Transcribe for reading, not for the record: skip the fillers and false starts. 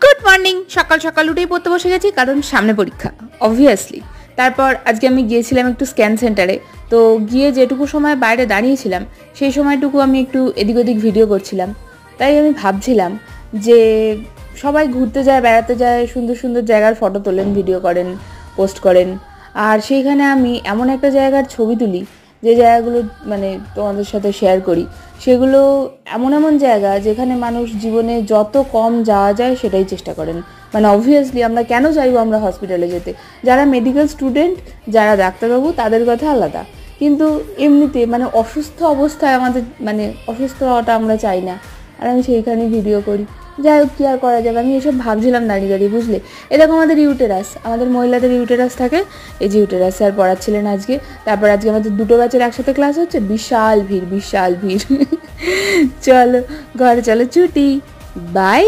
Good morning. সকাল সকাল উঠেই পড়তে বসে গেছি, কারণ সামনে পরীক্ষা অবভিয়াসলি। তারপর আজকে আমি গিয়েছিলাম একটু স্ক্যান সেন্টারে। তো গিয়ে যেটুকু সময় বাইরে দাঁড়িয়েছিলাম সেই সময়টুকু আমি একটু এদিক ওদিক ভিডিও করছিলাম। তাই আমি ভাবছিলাম যে সবাই ঘুরতে যায়, বেড়াতে যায়, সুন্দর সুন্দর জায়গার ফটো তোলেন, ভিডিও করেন, পোস্ট করেন। আর সেইখানে আমি এমন একটা জায়গার ছবি তুলি যে জায়গাগুলো মানে তোমাদের সাথে শেয়ার করি। সেগুলো এমন এমন জায়গা যেখানে মানুষ জীবনে যত কম যাওয়া যায় সেটাই চেষ্টা করেন। মানে অবভিয়াসলি আমরা কেন চাইবো আমরা হসপিটালে যেতে? যারা মেডিকেল স্টুডেন্ট, যারা ডাক্তারবাবু, তাদের কথা আলাদা। কিন্তু এমনিতে মানে অসুস্থ অবস্থায় আমাদের মানে অসুস্থ হওয়াটা আমরা চাই না। আর আমি সেইখানে ভিডিও করি। যাই হোক, কী আর করা যাবে। আমি এসব ভাবছিলাম দাঁড়িয়ে দাঁড়িয়ে, বুঝলে। এরকম আমাদের ইউটেরাস, আমাদের মহিলাদের ইউটেরাস থাকে। এই যে ইউটেরাস স্যার পড়াচ্ছিলেন আজকে। তারপর আজকে আমাদের দুটো ব্যাচের একসাথে ক্লাস হচ্ছে, বিশাল ভিড়, বিশাল ভিড়। চলো ঘরে চলো, ছুটি, বাই।